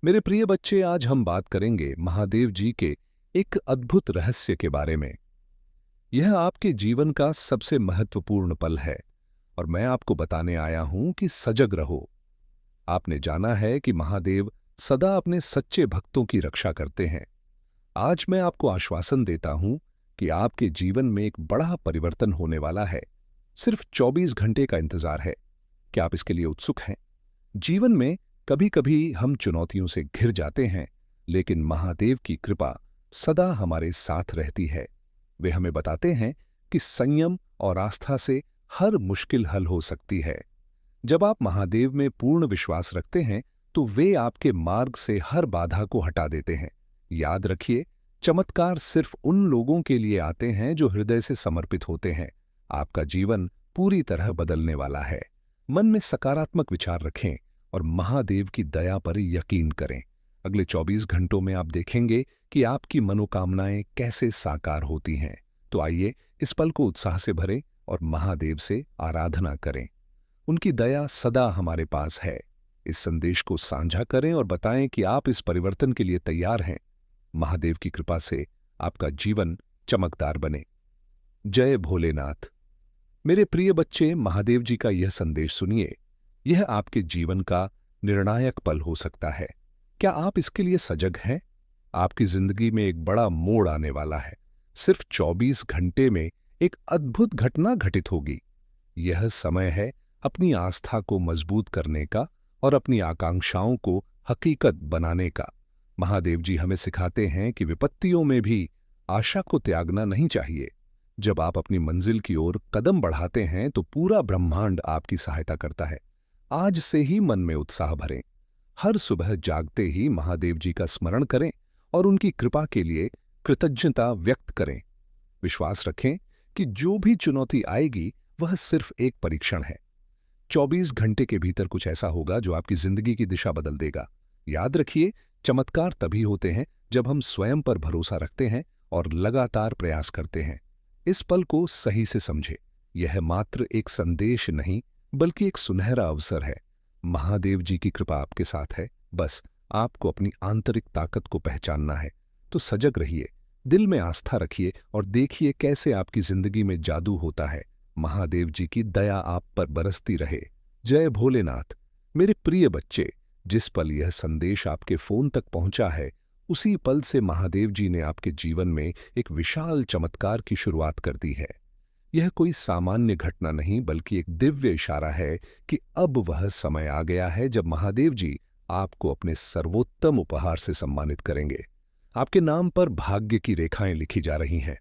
मेरे प्रिय बच्चे, आज हम बात करेंगे महादेव जी के एक अद्भुत रहस्य के बारे में। यह आपके जीवन का सबसे महत्वपूर्ण पल है और मैं आपको बताने आया हूं कि सजग रहो। आपने जाना है कि महादेव सदा अपने सच्चे भक्तों की रक्षा करते हैं। आज मैं आपको आश्वासन देता हूं कि आपके जीवन में एक बड़ा परिवर्तन होने वाला है। सिर्फ 24 घंटे का इंतजार है। क्या आप इसके लिए उत्सुक हैं? जीवन में कभी कभी हम चुनौतियों से घिर जाते हैं, लेकिन महादेव की कृपा सदा हमारे साथ रहती है। वे हमें बताते हैं कि संयम और आस्था से हर मुश्किल हल हो सकती है। जब आप महादेव में पूर्ण विश्वास रखते हैं, तो वे आपके मार्ग से हर बाधा को हटा देते हैं। याद रखिए, चमत्कार सिर्फ उन लोगों के लिए आते हैं जो हृदय से समर्पित होते हैं। आपका जीवन पूरी तरह बदलने वाला है। मन में सकारात्मक विचार रखें और महादेव की दया पर यकीन करें। अगले 24 घंटों में आप देखेंगे कि आपकी मनोकामनाएं कैसे साकार होती हैं। तो आइए इस पल को उत्साह से भरें और महादेव से आराधना करें। उनकी दया सदा हमारे पास है। इस संदेश को साझा करें और बताएं कि आप इस परिवर्तन के लिए तैयार हैं। महादेव की कृपा से आपका जीवन चमकदार बने। जय भोलेनाथ। मेरे प्रिय बच्चे, महादेव जी का यह संदेश सुनिए। यह आपके जीवन का निर्णायक पल हो सकता है। क्या आप इसके लिए सजग हैं? आपकी जिंदगी में एक बड़ा मोड़ आने वाला है। सिर्फ 24 घंटे में एक अद्भुत घटना घटित होगी। यह समय है अपनी आस्था को मजबूत करने का और अपनी आकांक्षाओं को हकीकत बनाने का। महादेव जी हमें सिखाते हैं कि विपत्तियों में भी आशा को त्यागना नहीं चाहिए। जब आप अपनी मंजिल की ओर कदम बढ़ाते हैं, तो पूरा ब्रह्मांड आपकी सहायता करता है। आज से ही मन में उत्साह भरें। हर सुबह जागते ही महादेव जी का स्मरण करें और उनकी कृपा के लिए कृतज्ञता व्यक्त करें। विश्वास रखें कि जो भी चुनौती आएगी, वह सिर्फ एक परीक्षण है। 24 घंटे के भीतर कुछ ऐसा होगा जो आपकी जिंदगी की दिशा बदल देगा। याद रखिए, चमत्कार तभी होते हैं जब हम स्वयं पर भरोसा रखते हैं और लगातार प्रयास करते हैं। इस पल को सही से समझे। यह मात्र एक संदेश नहीं, बल्कि एक सुनहरा अवसर है। महादेव जी की कृपा आपके साथ है। बस आपको अपनी आंतरिक ताकत को पहचानना है। तो सजग रहिए, दिल में आस्था रखिए और देखिए कैसे आपकी जिंदगी में जादू होता है। महादेव जी की दया आप पर बरसती रहे। जय भोलेनाथ। मेरे प्रिय बच्चे, जिस पल यह संदेश आपके फोन तक पहुंचा है, उसी पल से महादेव जी ने आपके जीवन में एक विशाल चमत्कार की शुरुआत कर दी है। यह कोई सामान्य घटना नहीं, बल्कि एक दिव्य इशारा है कि अब वह समय आ गया है जब महादेव जी आपको अपने सर्वोत्तम उपहार से सम्मानित करेंगे। आपके नाम पर भाग्य की रेखाएं लिखी जा रही हैं।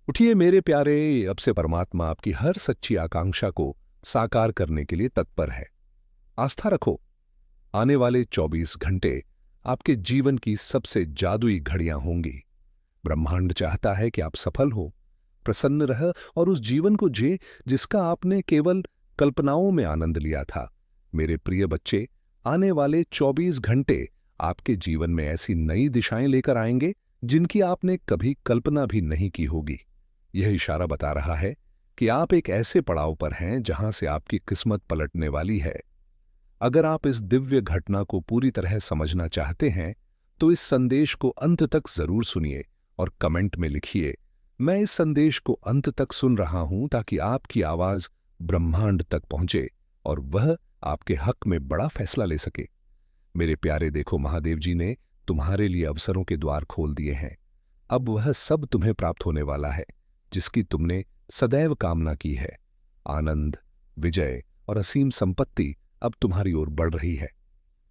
उठिए मेरे प्यारे, अब से परमात्मा आपकी हर सच्ची आकांक्षा को साकार करने के लिए तत्पर है। आस्था रखो। आने वाले 24 घंटे आपके जीवन की सबसे जादुई घड़ियां होंगी। ब्रह्मांड चाहता है कि आप सफल हो, प्रसन्न रह और उस जीवन को जिए जिसका आपने केवल कल्पनाओं में आनंद लिया था। मेरे प्रिय बच्चे, आने वाले 24 घंटे आपके जीवन में ऐसी नई दिशाएं लेकर आएंगे जिनकी आपने कभी कल्पना भी नहीं की होगी। यह इशारा बता रहा है कि आप एक ऐसे पड़ाव पर हैं जहां से आपकी किस्मत पलटने वाली है। अगर आप इस दिव्य घटना को पूरी तरह समझना चाहते हैं, तो इस संदेश को अंत तक जरूर सुनिए और कमेंट में लिखिए, मैं इस संदेश को अंत तक सुन रहा हूं, ताकि आपकी आवाज ब्रह्मांड तक पहुंचे और वह आपके हक में बड़ा फैसला ले सके। मेरे प्यारे, देखो, महादेव जी ने तुम्हारे लिए अवसरों के द्वार खोल दिए हैं। अब वह सब तुम्हें प्राप्त होने वाला है जिसकी तुमने सदैव कामना की है। आनंद, विजय और असीम संपत्ति अब तुम्हारी ओर बढ़ रही है।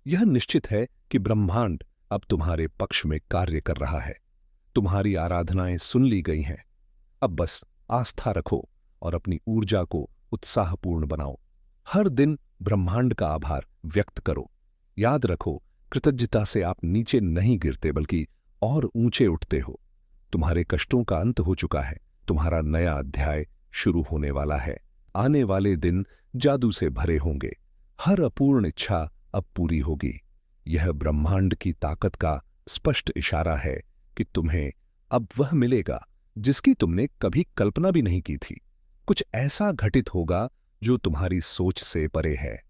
यह निश्चित है कि ब्रह्मांड अब तुम्हारे पक्ष में कार्य कर रहा है। तुम्हारी आराधनाएं सुन ली गई हैं। अब बस आस्था रखो और अपनी ऊर्जा को उत्साहपूर्ण बनाओ। हर दिन ब्रह्मांड का आभार व्यक्त करो। याद रखो, कृतज्ञता से आप नीचे नहीं गिरते, बल्कि और ऊंचे उठते हो। तुम्हारे कष्टों का अंत हो चुका है। तुम्हारा नया अध्याय शुरू होने वाला है। आने वाले दिन जादू से भरे होंगे। हर अपूर्ण इच्छा अब पूरी होगी। यह ब्रह्मांड की ताकत का स्पष्ट इशारा है कि तुम्हें अब वह मिलेगा जिसकी तुमने कभी कल्पना भी नहीं की थी। कुछ ऐसा घटित होगा जो तुम्हारी सोच से परे है।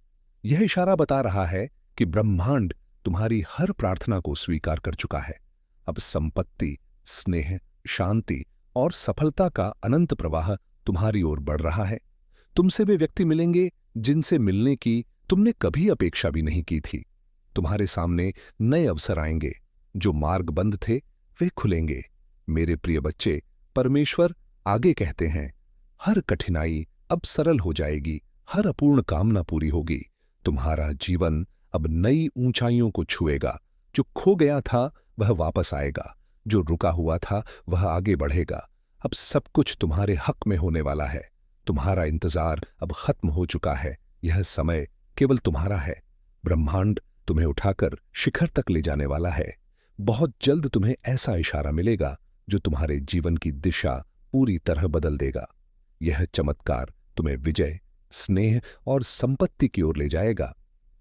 यह इशारा बता रहा है कि ब्रह्मांड तुम्हारी हर प्रार्थना को स्वीकार कर चुका है। अब संपत्ति, स्नेह, शांति और सफलता का अनंत प्रवाह तुम्हारी ओर बढ़ रहा है। तुमसे वे व्यक्ति मिलेंगे जिनसे मिलने की तुमने कभी अपेक्षा भी नहीं की थी। तुम्हारे सामने नए अवसर आएंगे, जो मार्ग बंद थे वे खुलेंगे। मेरे प्रिय बच्चे, परमेश्वर आगे कहते हैं, हर कठिनाई अब सरल हो जाएगी, हर अपूर्ण कामना पूरी होगी। तुम्हारा जीवन अब नई ऊंचाइयों को छुएगा। जो खो गया था वह वापस आएगा, जो रुका हुआ था वह आगे बढ़ेगा। अब सब कुछ तुम्हारे हक में होने वाला है। तुम्हारा इंतजार अब खत्म हो चुका है। यह समय केवल तुम्हारा है। ब्रह्मांड तुम्हें उठाकर शिखर तक ले जाने वाला है। बहुत जल्द तुम्हें ऐसा इशारा मिलेगा जो तुम्हारे जीवन की दिशा पूरी तरह बदल देगा। यह चमत्कार तुम्हें विजय, स्नेह और संपत्ति की ओर ले जाएगा।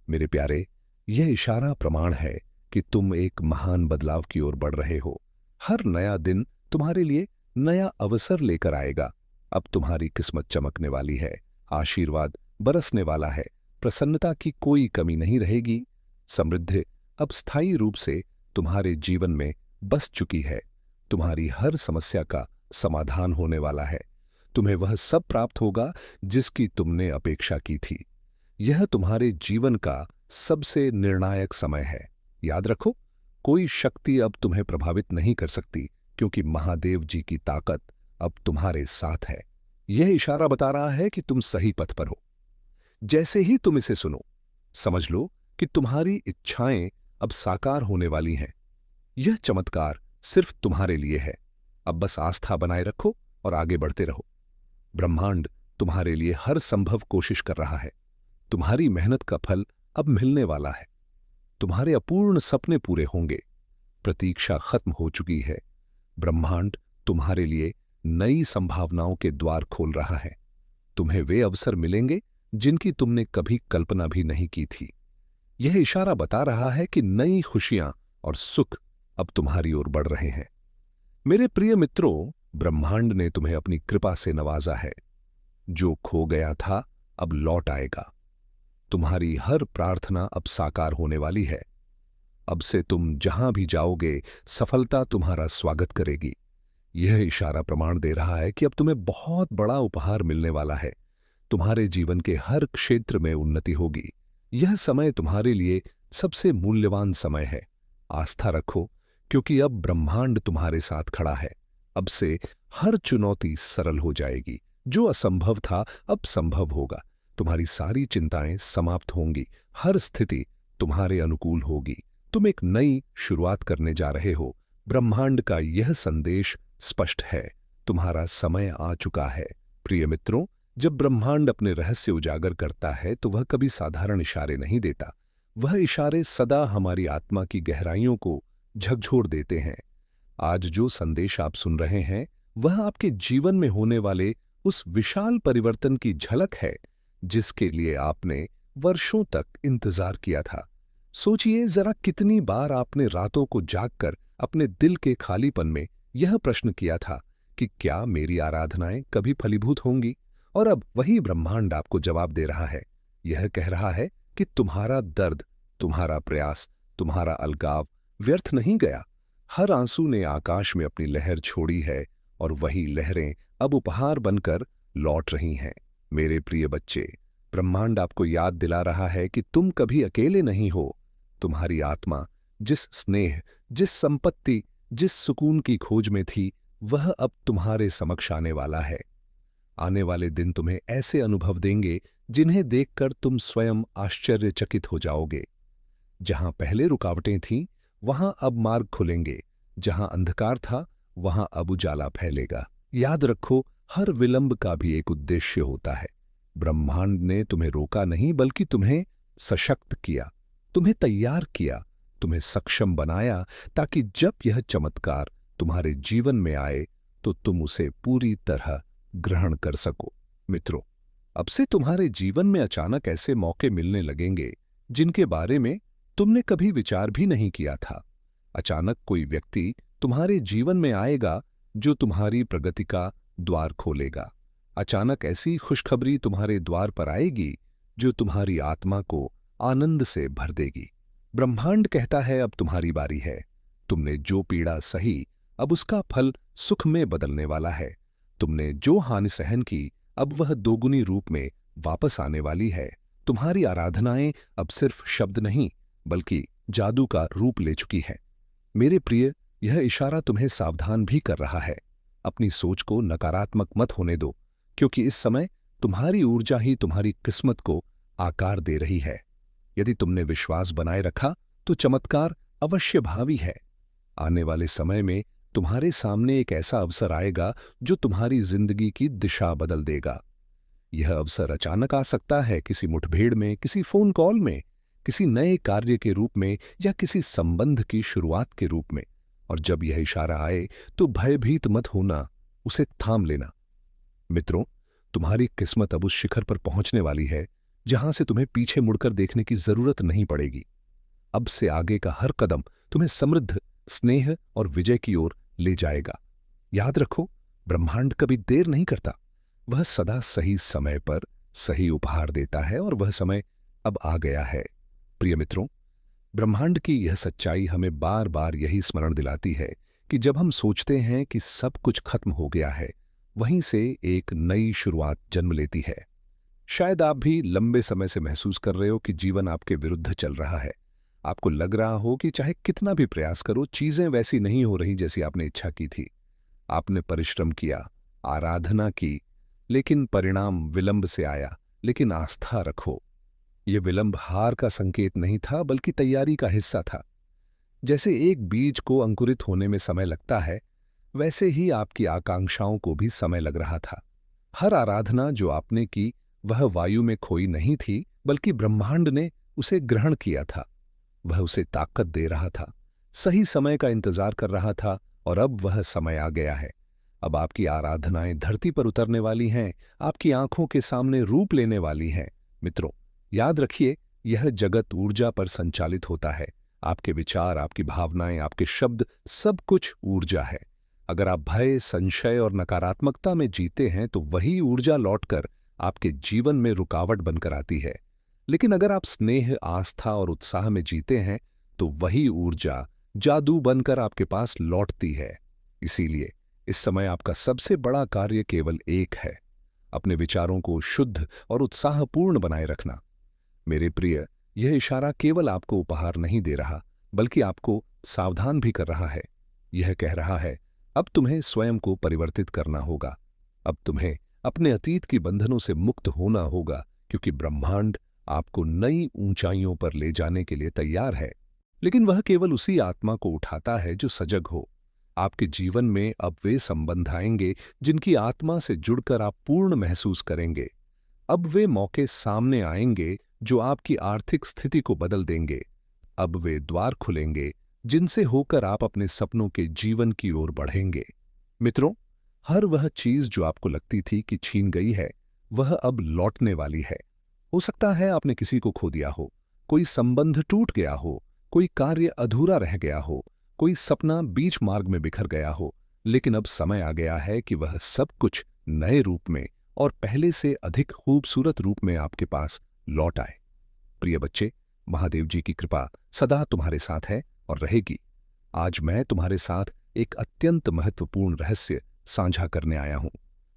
मेरे प्यारे, यह इशारा प्रमाण है कि तुम एक महान बदलाव की ओर बढ़ रहे हो। हर नया दिन तुम्हारे लिए नया अवसर लेकर आएगा। अब तुम्हारी किस्मत चमकने वाली है, आशीर्वाद बरसने वाला है, प्रसन्नता की कोई कमी नहीं रहेगी। समृद्धि अब स्थायी रूप से तुम्हारे जीवन में बस चुकी है। तुम्हारी हर समस्या का समाधान होने वाला है। तुम्हें वह सब प्राप्त होगा जिसकी तुमने अपेक्षा की थी। यह तुम्हारे जीवन का सबसे निर्णायक समय है। याद रखो, कोई शक्ति अब तुम्हें प्रभावित नहीं कर सकती, क्योंकि महादेव जी की ताकत अब तुम्हारे साथ है। यह इशारा बता रहा है कि तुम सही पथ पर हो। जैसे ही तुम इसे सुनो, समझ लो कि तुम्हारी इच्छाएं अब साकार होने वाली हैं। यह चमत्कार सिर्फ तुम्हारे लिए है। अब बस आस्था बनाए रखो और आगे बढ़ते रहो। ब्रह्मांड तुम्हारे लिए हर संभव कोशिश कर रहा है। तुम्हारी मेहनत का फल अब मिलने वाला है। तुम्हारे अपूर्ण सपने पूरे होंगे। प्रतीक्षा खत्म हो चुकी है। ब्रह्मांड तुम्हारे लिए नई संभावनाओं के द्वार खोल रहा है। तुम्हें वे अवसर मिलेंगे जिनकी तुमने कभी कल्पना भी नहीं की थी। यह इशारा बता रहा है कि नई खुशियां और सुख अब तुम्हारी ओर बढ़ रहे हैं। मेरे प्रिय मित्रों, ब्रह्मांड ने तुम्हें अपनी कृपा से नवाजा है। जो खो गया था अब लौट आएगा। तुम्हारी हर प्रार्थना अब साकार होने वाली है। अब से तुम जहां भी जाओगे, सफलता तुम्हारा स्वागत करेगी। यह इशारा प्रमाण दे रहा है कि अब तुम्हें बहुत बड़ा उपहार मिलने वाला है। तुम्हारे जीवन के हर क्षेत्र में उन्नति होगी। यह समय तुम्हारे लिए सबसे मूल्यवान समय है। आस्था रखो, क्योंकि अब ब्रह्मांड तुम्हारे साथ खड़ा है। अब से हर चुनौती सरल हो जाएगी। जो असंभव था अब संभव होगा। तुम्हारी सारी चिंताएं समाप्त होंगी। हर स्थिति तुम्हारे अनुकूल होगी। तुम एक नई शुरुआत करने जा रहे हो। ब्रह्मांड का यह संदेश स्पष्ट है, तुम्हारा समय आ चुका है। प्रिय मित्रों, जब ब्रह्मांड अपने रहस्य उजागर करता है तो वह कभी साधारण इशारे नहीं देता। वह इशारे सदा हमारी आत्मा की गहराइयों को झकझोर देते हैं। आज जो संदेश आप सुन रहे हैं वह आपके जीवन में होने वाले उस विशाल परिवर्तन की झलक है जिसके लिए आपने वर्षों तक इंतजार किया था। सोचिए जरा, कितनी बार आपने रातों को जागकर अपने दिल के खालीपन में यह प्रश्न किया था कि क्या मेरी आराधनाएं कभी फलीभूत होंगी? और अब वही ब्रह्मांड आपको जवाब दे रहा है। यह कह रहा है कि तुम्हारा दर्द, तुम्हारा प्रयास, तुम्हारा अलगाव व्यर्थ नहीं गया। हर आंसू ने आकाश में अपनी लहर छोड़ी है और वही लहरें अब उपहार बनकर लौट रही हैं। मेरे प्रिय बच्चे, ब्रह्मांड आपको याद दिला रहा है कि तुम कभी अकेले नहीं हो। तुम्हारी आत्मा जिस स्नेह, जिस संपत्ति, जिस सुकून की खोज में थी, वह अब तुम्हारे समक्ष आने वाला है। आने वाले दिन तुम्हें ऐसे अनुभव देंगे जिन्हें देखकर तुम स्वयं आश्चर्यचकित हो जाओगे। जहां पहले रुकावटें थीं, वहां अब मार्ग खुलेंगे। जहां अंधकार था, वहां अब उजाला फैलेगा। याद रखो, हर विलंब का भी एक उद्देश्य होता है। ब्रह्मांड ने तुम्हें रोका नहीं, बल्कि तुम्हें सशक्त किया, तुम्हें तैयार किया, तुम्हें सक्षम बनाया, ताकि जब यह चमत्कार तुम्हारे जीवन में आए तो तुम उसे पूरी तरह ग्रहण कर सको। मित्रों, अब से तुम्हारे जीवन में अचानक ऐसे मौके मिलने लगेंगे जिनके बारे में तुमने कभी विचार भी नहीं किया था। अचानक कोई व्यक्ति तुम्हारे जीवन में आएगा जो तुम्हारी प्रगति का द्वार खोलेगा। अचानक ऐसी खुशखबरी तुम्हारे द्वार पर आएगी जो तुम्हारी आत्मा को आनंद से भर देगी। ब्रह्मांड कहता है अब तुम्हारी बारी है। तुमने जो पीड़ा सही, अब उसका फल सुख में बदलने वाला है। तुमने जो हानि सहन की, अब वह दोगुनी रूप में वापस आने वाली है। तुम्हारी आराधनाएं अब सिर्फ शब्द नहीं, बल्कि जादू का रूप ले चुकी है। मेरे प्रिय, यह इशारा तुम्हें सावधान भी कर रहा है। अपनी सोच को नकारात्मक मत होने दो, क्योंकि इस समय तुम्हारी ऊर्जा ही तुम्हारी किस्मत को आकार दे रही है। यदि तुमने विश्वास बनाए रखा तो चमत्कार अवश्य भावी है। आने वाले समय में तुम्हारे सामने एक ऐसा अवसर आएगा जो तुम्हारी जिंदगी की दिशा बदल देगा। यह अवसर अचानक आ सकता है, किसी मुठभेड़ में, किसी फोन कॉल में, किसी नए कार्य के रूप में या किसी संबंध की शुरुआत के रूप में। और जब यह इशारा आए तो भयभीत मत होना, उसे थाम लेना। मित्रों, तुम्हारी किस्मत अब उस शिखर पर पहुंचने वाली है जहां से तुम्हें पीछे मुड़कर देखने की जरूरत नहीं पड़ेगी। अब से आगे का हर कदम तुम्हें समृद्ध, स्नेह और विजय की ओर ले जाएगा। याद रखो, ब्रह्मांड कभी देर नहीं करता। वह सदा सही समय पर सही उपहार देता है और वह समय अब आ गया है। प्रिय मित्रों, ब्रह्मांड की यह सच्चाई हमें बार बार यही स्मरण दिलाती है कि जब हम सोचते हैं कि सब कुछ खत्म हो गया है, वहीं से एक नई शुरुआत जन्म लेती है। शायद आप भी लंबे समय से महसूस कर रहे हो कि जीवन आपके विरुद्ध चल रहा है। आपको लग रहा हो कि चाहे कितना भी प्रयास करो, चीजें वैसी नहीं हो रही जैसी आपने इच्छा की थी। आपने परिश्रम किया, आराधना की, लेकिन परिणाम विलंब से आया। लेकिन आस्था रखो, यह विलंब हार का संकेत नहीं था, बल्कि तैयारी का हिस्सा था। जैसे एक बीज को अंकुरित होने में समय लगता है, वैसे ही आपकी आकांक्षाओं को भी समय लग रहा था। हर आराधना जो आपने की, वह वायु में खोई नहीं थी, बल्कि ब्रह्मांड ने उसे ग्रहण किया था। वह उसे ताकत दे रहा था, सही समय का इंतजार कर रहा था, और अब वह समय आ गया है। अब आपकी आराधनाएं धरती पर उतरने वाली हैं, आपकी आंखों के सामने रूप लेने वाली हैं। मित्रों, याद रखिए, यह जगत ऊर्जा पर संचालित होता है। आपके विचार, आपकी भावनाएं, आपके शब्द, सब कुछ ऊर्जा है। अगर आप भय, संशय और नकारात्मकता में जीते हैं तो वही ऊर्जा लौटकर आपके जीवन में रुकावट बनकर आती है। लेकिन अगर आप स्नेह, आस्था और उत्साह में जीते हैं तो वही ऊर्जा जादू बनकर आपके पास लौटती है। इसीलिए इस समय आपका सबसे बड़ा कार्य केवल एक है, अपने विचारों को शुद्ध और उत्साहपूर्ण बनाए रखना। मेरे प्रिय, यह इशारा केवल आपको उपहार नहीं दे रहा, बल्कि आपको सावधान भी कर रहा है। यह कह रहा है, अब तुम्हें स्वयं को परिवर्तित करना होगा। अब तुम्हें अपने अतीत की बंधनों से मुक्त होना होगा, क्योंकि ब्रह्मांड आपको नई ऊंचाइयों पर ले जाने के लिए तैयार है। लेकिन वह केवल उसी आत्मा को उठाता है जो सजग हो। आपके जीवन में अब वे संबंध आएंगे जिनकी आत्मा से जुड़कर आप पूर्ण महसूस करेंगे। अब वे मौके सामने आएंगे जो आपकी आर्थिक स्थिति को बदल देंगे। अब वे द्वार खुलेंगे जिनसे होकर आप अपने सपनों के जीवन की ओर बढ़ेंगे। मित्रों, हर वह चीज जो आपको लगती थी कि छीन गई है, वह अब लौटने वाली है। हो सकता है आपने किसी को खो दिया हो, कोई संबंध टूट गया हो, कोई कार्य अधूरा रह गया हो, कोई सपना बीच मार्ग में बिखर गया हो। लेकिन अब समय आ गया है कि वह सब कुछ नए रूप में और पहले से अधिक खूबसूरत रूप में आपके पास लौट आए। प्रिय बच्चे, महादेव जी की कृपा सदा तुम्हारे साथ है और रहेगी। आज मैं तुम्हारे साथ एक अत्यंत महत्वपूर्ण रहस्य साझा करने आया हूं,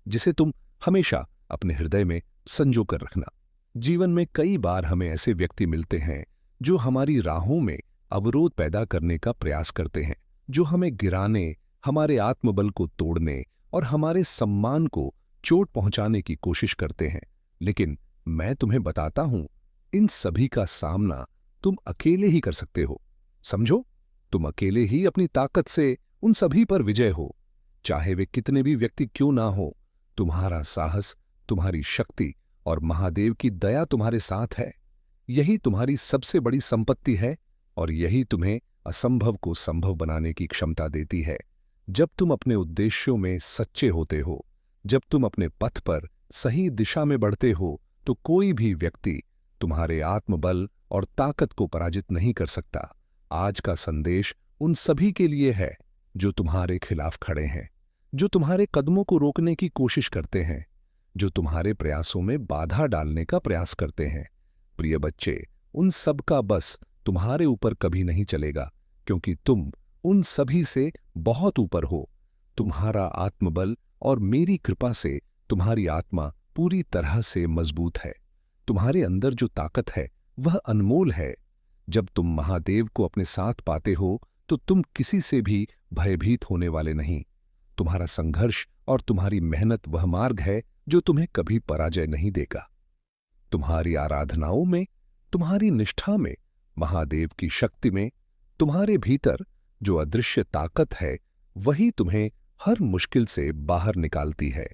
जिसे तुम हमेशा अपने हृदय में संजो कर रखना। जीवन में कई बार हमें ऐसे व्यक्ति मिलते हैं जो हमारी राहों में अवरोध पैदा करने का प्रयास करते हैं, जो हमें गिराने, हमारे आत्मबल को तोड़ने और हमारे सम्मान को चोट पहुंचाने की कोशिश करते हैं। लेकिन मैं तुम्हें बताता हूं, इन सभी का सामना तुम अकेले ही कर सकते हो। समझो, तुम अकेले ही अपनी ताकत से उन सभी पर विजय हो। चाहे वे कितने भी व्यक्ति क्यों ना हो, तुम्हारा साहस, तुम्हारी शक्ति और महादेव की दया तुम्हारे साथ है। यही तुम्हारी सबसे बड़ी संपत्ति है और यही तुम्हें असंभव को संभव बनाने की क्षमता देती है। जब तुम अपने उद्देश्यों में सच्चे होते हो, जब तुम अपने पथ पर सही दिशा में बढ़ते हो, तो कोई भी व्यक्ति तुम्हारे आत्मबल और ताकत को पराजित नहीं कर सकता। आज का संदेश उन सभी के लिए है जो तुम्हारे खिलाफ खड़े हैं, जो तुम्हारे कदमों को रोकने की कोशिश करते हैं, जो तुम्हारे प्रयासों में बाधा डालने का प्रयास करते हैं। प्रिय बच्चे, उन सब का बस तुम्हारे ऊपर कभी नहीं चलेगा, क्योंकि तुम उन सभी से बहुत ऊपर हो। तुम्हारा आत्मबल और मेरी कृपा से तुम्हारी आत्मा पूरी तरह से मजबूत है। तुम्हारे अंदर जो ताकत है वह अनमोल है। जब तुम महादेव को अपने साथ पाते हो तो तुम किसी से भी भयभीत होने वाले नहीं। तुम्हारा संघर्ष और तुम्हारी मेहनत वह मार्ग है जो तुम्हें कभी पराजय नहीं देगा। तुम्हारी आराधनाओं में, तुम्हारी निष्ठा में, महादेव की शक्ति में, तुम्हारे भीतर जो अदृश्य ताकत है वही तुम्हें हर मुश्किल से बाहर निकालती है।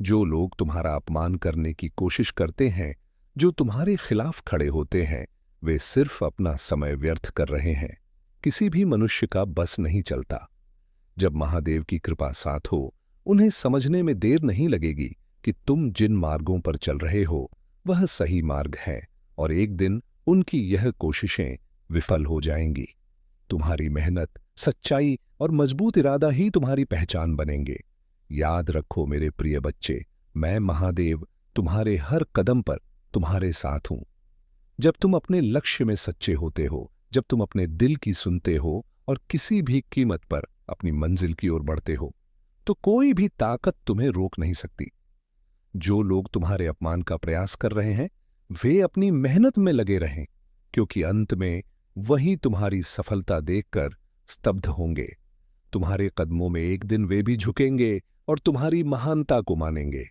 जो लोग तुम्हारा अपमान करने की कोशिश करते हैं, जो तुम्हारे खिलाफ खड़े होते हैं, वे सिर्फ अपना समय व्यर्थ कर रहे हैं। किसी भी मनुष्य का बस नहीं चलता। जब महादेव की कृपा साथ हो, उन्हें समझने में देर नहीं लगेगी कि तुम जिन मार्गों पर चल रहे हो वह सही मार्ग है, और एक दिन उनकी यह कोशिशें विफल हो जाएंगी। तुम्हारी मेहनत, सच्चाई और मजबूत इरादा ही तुम्हारी पहचान बनेंगे। याद रखो मेरे प्रिय बच्चे, मैं महादेव तुम्हारे हर कदम पर तुम्हारे साथ हूं। जब तुम अपने लक्ष्य में सच्चे होते हो, जब तुम अपने दिल की सुनते हो और किसी भी कीमत पर अपनी मंजिल की ओर बढ़ते हो, तो कोई भी ताकत तुम्हें रोक नहीं सकती। जो लोग तुम्हारे अपमान का प्रयास कर रहे हैं, वे अपनी मेहनत में लगे रहें, क्योंकि अंत में वही तुम्हारी सफलता देखकर स्तब्ध होंगे। तुम्हारे कदमों में एक दिन वे भी झुकेंगे और तुम्हारी महानता को मानेंगे।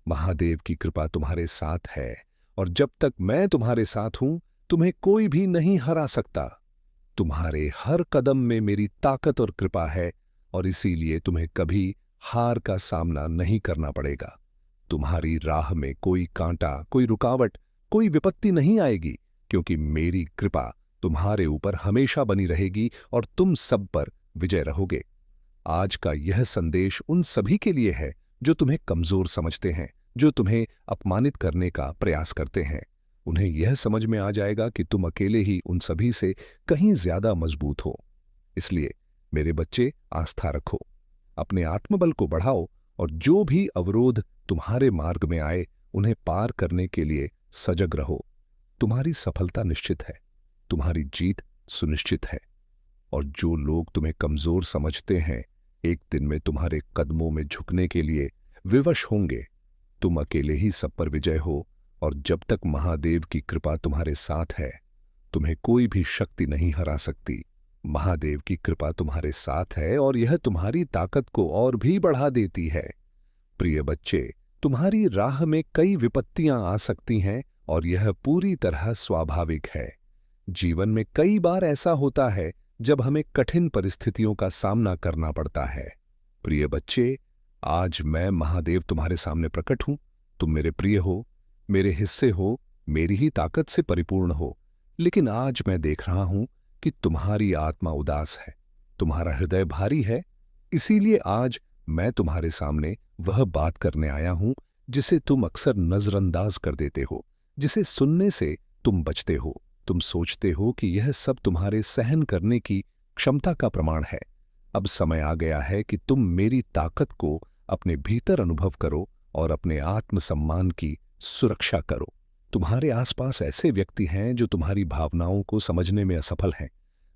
महादेव की कृपा तुम्हारे साथ है, और जब तक मैं तुम्हारे साथ हूं, तुम्हें कोई भी नहीं हरा सकता। तुम्हारे हर कदम में मेरी ताकत और कृपा है, और इसीलिए तुम्हें कभी हार का सामना नहीं करना पड़ेगा। तुम्हारी राह में कोई कांटा, कोई रुकावट, कोई विपत्ति नहीं आएगी, क्योंकि मेरी कृपा तुम्हारे ऊपर हमेशा बनी रहेगी और तुम सब पर विजय रहोगे। आज का यह संदेश उन सभी के लिए है जो तुम्हें कमजोर समझते हैं, जो तुम्हें अपमानित करने का प्रयास करते हैं। उन्हें यह समझ में आ जाएगा कि तुम अकेले ही उन सभी से कहीं ज्यादा मजबूत हो। इसलिए मेरे बच्चे, आस्था रखो, अपने आत्मबल को बढ़ाओ, और जो भी अवरोध तुम्हारे मार्ग में आए उन्हें पार करने के लिए सजग रहो। तुम्हारी सफलता निश्चित है, तुम्हारी जीत सुनिश्चित है, और जो लोग तुम्हें कमजोर समझते हैं, एक दिन में तुम्हारे कदमों में झुकने के लिए विवश होंगे। तुम अकेले ही सब पर विजय हो, और जब तक महादेव की कृपा तुम्हारे साथ है, तुम्हें कोई भी शक्ति नहीं हरा सकती। महादेव की कृपा तुम्हारे साथ है, और यह तुम्हारी ताकत को और भी बढ़ा देती है। प्रिय बच्चे, तुम्हारी राह में कई विपत्तियां आ सकती हैं, और यह पूरी तरह स्वाभाविक है। जीवन में कई बार ऐसा होता है जब हमें कठिन परिस्थितियों का सामना करना पड़ता है। प्रिय बच्चे, आज मैं महादेव तुम्हारे सामने प्रकट हूं। तुम मेरे प्रिय हो, मेरे हिस्से हो, मेरी ही ताकत से परिपूर्ण हो। लेकिन आज मैं देख रहा हूं कि तुम्हारी आत्मा उदास है, तुम्हारा हृदय भारी है। इसीलिए आज मैं तुम्हारे सामने वह बात करने आया हूं जिसे तुम अक्सर नजरअंदाज कर देते हो, जिसे सुनने से तुम बचते हो। तुम सोचते हो कि यह सब तुम्हारे सहन करने की क्षमता का प्रमाण है। अब समय आ गया है कि तुम मेरी ताकत को अपने भीतर अनुभव करो और अपने आत्मसम्मान की सुरक्षा करो। तुम्हारे आसपास ऐसे व्यक्ति हैं जो तुम्हारी भावनाओं को समझने में असफल हैं।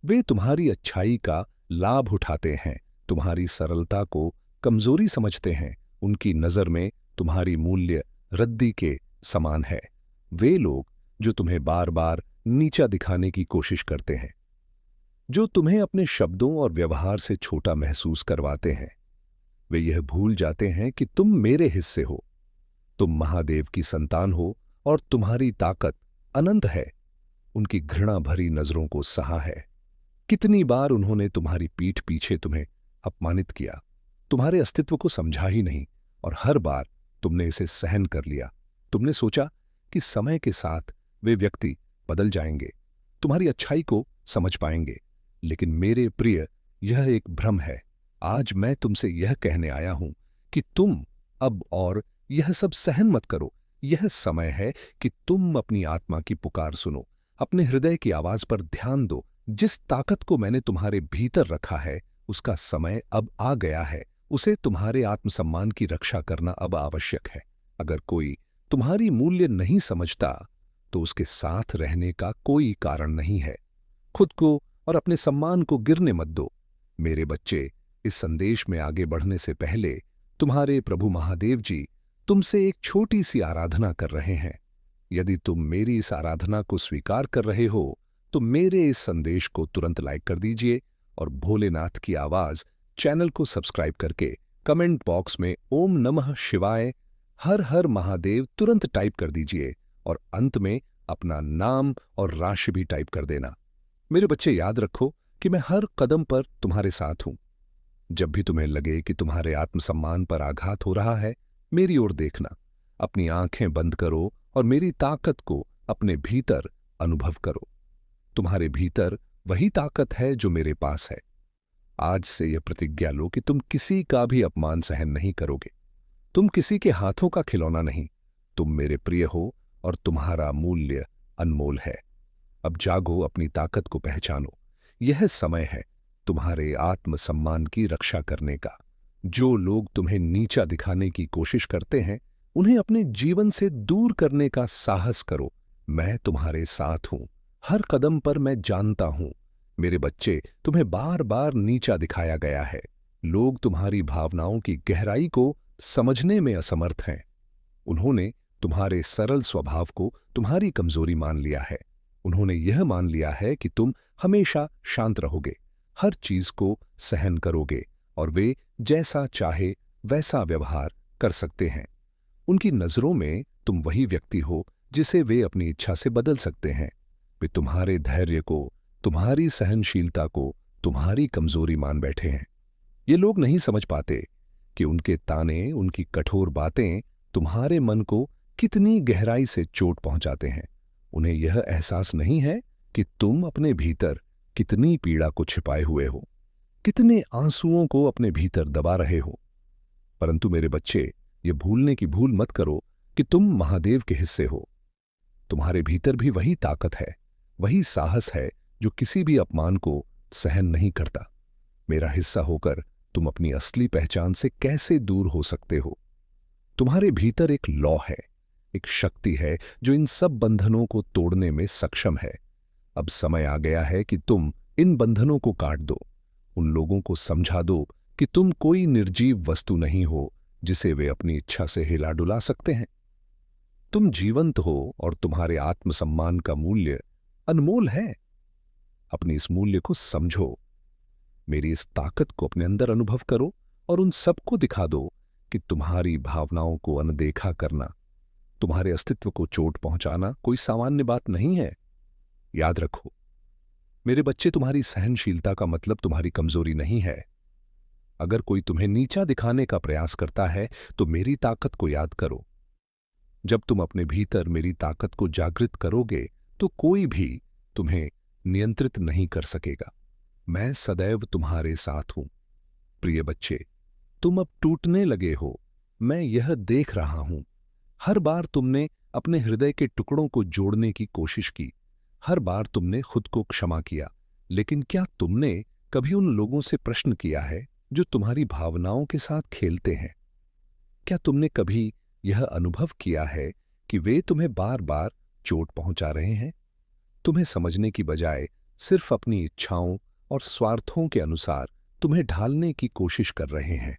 वे तुम्हारी अच्छाई का लाभ उठाते हैं, तुम्हारी सरलता को कमजोरी समझते हैं। उनकी नजर में तुम्हारी मूल्य रद्दी के समान है। वे लोग जो तुम्हें बार बार नीचा दिखाने की कोशिश करते हैं, जो तुम्हें अपने शब्दों और व्यवहार से छोटा महसूस करवाते हैं, वे यह भूल जाते हैं कि तुम मेरे हिस्से हो। तुम महादेव की संतान हो और तुम्हारी ताकत अनंत है। उनकी घृणा भरी नजरों को सहा है। कितनी बार उन्होंने तुम्हारी पीठ पीछे तुम्हें अपमानित किया, तुम्हारे अस्तित्व को समझा ही नहीं, और हर बार तुमने इसे सहन कर लिया। तुमने सोचा कि समय के साथ वे व्यक्ति बदल जाएंगे, तुम्हारी अच्छाई को समझ पाएंगे। लेकिन मेरे प्रिय, यह एक भ्रम है। आज मैं तुमसे यह कहने आया हूं कि तुम अब और यह सब सहन मत करो। यह समय है कि तुम अपनी आत्मा की पुकार सुनो, अपने हृदय की आवाज पर ध्यान दो। जिस ताकत को मैंने तुम्हारे भीतर रखा है, उसका समय अब आ गया है। उसे तुम्हारे आत्मसम्मान की रक्षा करना अब आवश्यक है। अगर कोई तुम्हारी मूल्य नहीं समझता, तो उसके साथ रहने का कोई कारण नहीं है। खुद को और अपने सम्मान को गिरने मत दो। मेरे बच्चे, इस संदेश में आगे बढ़ने से पहले तुम्हारे प्रभु महादेव जी तुमसे एक छोटी सी आराधना कर रहे हैं। यदि तुम मेरी इस आराधना को स्वीकार कर रहे हो तो मेरे इस संदेश को तुरंत लाइक कर दीजिए और भोलेनाथ की आवाज चैनल को सब्सक्राइब करके कमेंट बॉक्स में ओम नमः शिवाय, हर हर महादेव तुरंत टाइप कर दीजिए और अंत में अपना नाम और राशि भी टाइप कर देना। मेरे बच्चे, याद रखो कि मैं हर कदम पर तुम्हारे साथ हूं। जब भी तुम्हें लगे कि तुम्हारे आत्मसम्मान पर आघात हो रहा है, मेरी ओर देखना, अपनी आंखें बंद करो और मेरी ताकत को अपने भीतर अनुभव करो। तुम्हारे भीतर वही ताकत है जो मेरे पास है। आज से यह प्रतिज्ञा लो कि तुम किसी का भी अपमान सहन नहीं करोगे। तुम किसी के हाथों का खिलौना नहीं। तुम मेरे प्रिय हो और तुम्हारा मूल्य अनमोल है। अब जागो, अपनी ताकत को पहचानो। यह समय है तुम्हारे आत्मसम्मान की रक्षा करने का। जो लोग तुम्हें नीचा दिखाने की कोशिश करते हैं, उन्हें अपने जीवन से दूर करने का साहस करो। मैं तुम्हारे साथ हूं। हर कदम पर मैं जानता हूं। मेरे बच्चे, तुम्हें बार बार नीचा दिखाया गया है। लोग तुम्हारी भावनाओं की गहराई को समझने में असमर्थ हैं। उन्होंने तुम्हारे सरल स्वभाव को तुम्हारी कमजोरी मान लिया है। उन्होंने यह मान लिया है कि तुम हमेशा शांत रहोगे, हर चीज को सहन करोगे और वे जैसा चाहे वैसा व्यवहार कर सकते हैं। उनकी नजरों में तुम वही व्यक्ति हो जिसे वे अपनी इच्छा से बदल सकते हैं। वे तुम्हारे धैर्य को, तुम्हारी सहनशीलता को तुम्हारी कमजोरी मान बैठे हैं। ये लोग नहीं समझ पाते कि उनके ताने, उनकी कठोर बातें तुम्हारे मन को कितनी गहराई से चोट पहुंचाते हैं। उन्हें यह एहसास नहीं है कि तुम अपने भीतर कितनी पीड़ा को छिपाए हुए हो, कितने आंसुओं को अपने भीतर दबा रहे हो। परंतु मेरे बच्चे, ये भूलने की भूल मत करो कि तुम महादेव के हिस्से हो। तुम्हारे भीतर भी वही ताकत है, वही साहस है जो किसी भी अपमान को सहन नहीं करता। मेरा हिस्सा होकर तुम अपनी असली पहचान से कैसे दूर हो सकते हो? तुम्हारे भीतर एक लौ है, एक शक्ति है जो इन सब बंधनों को तोड़ने में सक्षम है। अब समय आ गया है कि तुम इन बंधनों को काट दो। उन लोगों को समझा दो कि तुम कोई निर्जीव वस्तु नहीं हो जिसे वे अपनी इच्छा से हिला डुला सकते हैं। तुम जीवंत हो और तुम्हारे आत्मसम्मान का मूल्य अनमोल है। अपनी इस मूल्य को समझो। मेरी इस ताकत को अपने अंदर अनुभव करो और उन सबको दिखा दो कि तुम्हारी भावनाओं को अनदेखा करना, तुम्हारे अस्तित्व को चोट पहुंचाना कोई सामान्य बात नहीं है। याद रखो मेरे बच्चे, तुम्हारी सहनशीलता का मतलब तुम्हारी कमजोरी नहीं है। अगर कोई तुम्हें नीचा दिखाने का प्रयास करता है तो मेरी ताकत को याद करो। जब तुम अपने भीतर मेरी ताकत को जागृत करोगे तो कोई भी तुम्हें नियंत्रित नहीं कर सकेगा। मैं सदैव तुम्हारे साथ हूं। प्रिय बच्चे, तुम अब टूटने लगे हो, मैं यह देख रहा हूं। हर बार तुमने अपने हृदय के टुकड़ों को जोड़ने की कोशिश की, हर बार तुमने खुद को क्षमा किया, लेकिन क्या तुमने कभी उन लोगों से प्रश्न किया है जो तुम्हारी भावनाओं के साथ खेलते हैं? क्या तुमने कभी यह अनुभव किया है कि वे तुम्हें बार बार चोट पहुंचा रहे हैं, तुम्हें समझने की बजाय सिर्फ अपनी इच्छाओं और स्वार्थों के अनुसार तुम्हें ढालने की कोशिश कर रहे हैं?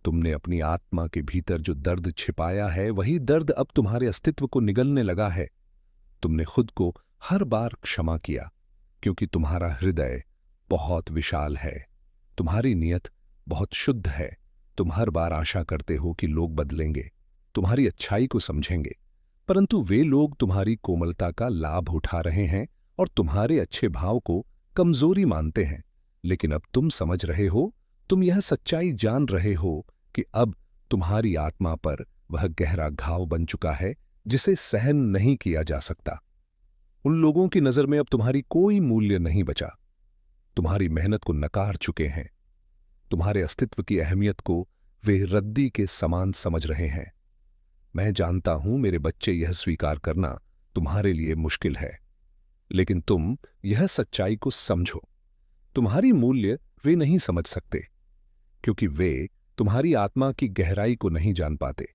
तुमने अपनी आत्मा के भीतर जो दर्द छिपाया है, वही दर्द अब तुम्हारे अस्तित्व को निगलने लगा है। तुमने खुद को हर बार क्षमा किया क्योंकि तुम्हारा हृदय बहुत विशाल है, तुम्हारी नीयत बहुत शुद्ध है। तुम हर बार आशा करते हो कि लोग बदलेंगे, तुम्हारी अच्छाई को समझेंगे, परंतु वे लोग तुम्हारी कोमलता का लाभ उठा रहे हैं और तुम्हारे अच्छे भाव को कमजोरी मानते हैं। लेकिन अब तुम समझ रहे हो, तुम यह सच्चाई जान रहे हो कि अब तुम्हारी आत्मा पर वह गहरा घाव बन चुका है जिसे सहन नहीं किया जा सकता। उन लोगों की नजर में अब तुम्हारी कोई मूल्य नहीं बचा। तुम्हारी मेहनत को नकार चुके हैं। तुम्हारे अस्तित्व की अहमियत को वे रद्दी के समान समझ रहे हैं। मैं जानता हूं मेरे बच्चे, यह स्वीकार करना तुम्हारे लिए मुश्किल है, लेकिन तुम यह सच्चाई को समझो। तुम्हारी मूल्य वे नहीं समझ सकते क्योंकि वे तुम्हारी आत्मा की गहराई को नहीं जान पाते।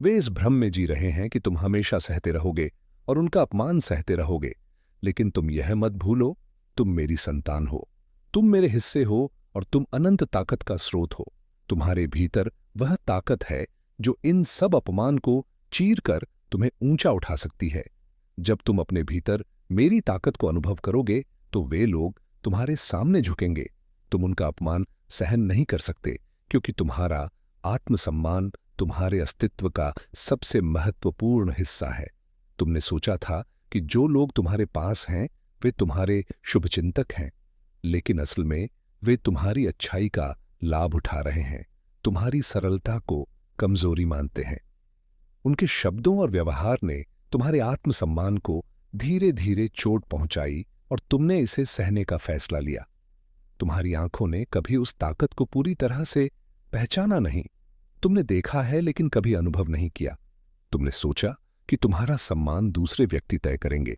वे इस भ्रम में जी रहे हैं कि तुम हमेशा सहते रहोगे और उनका अपमान सहते रहोगे। लेकिन तुम यह मत भूलो तुम मेरी संतान हो, तुम मेरे हिस्से हो और तुम अनंत ताकत का स्रोत हो। तुम्हारे भीतर वह ताकत है जो इन सब अपमान को चीर कर तुम्हें ऊंचा उठा सकती है। जब तुम अपने भीतर मेरी ताकत को अनुभव करोगे तो वे लोग तुम्हारे सामने झुकेंगे। तुम उनका अपमान सहन नहीं कर सकते, क्योंकि तुम्हारा आत्मसम्मान तुम्हारे अस्तित्व का सबसे महत्वपूर्ण हिस्सा है। तुमने सोचा था कि जो लोग तुम्हारे पास हैं वे तुम्हारे शुभचिंतक हैं, लेकिन असल में वे तुम्हारी अच्छाई का लाभ उठा रहे हैं, तुम्हारी सरलता को कमजोरी मानते हैं। उनके शब्दों और व्यवहार ने तुम्हारे आत्मसम्मान को धीरे धीरे चोट पहुंचाई और तुमने इसे सहने का फैसला लिया। तुम्हारी आंखों ने कभी उस ताकत को पूरी तरह से पहचाना नहीं। तुमने देखा है लेकिन कभी अनुभव नहीं किया। तुमने सोचा कि तुम्हारा सम्मान दूसरे व्यक्ति तय करेंगे,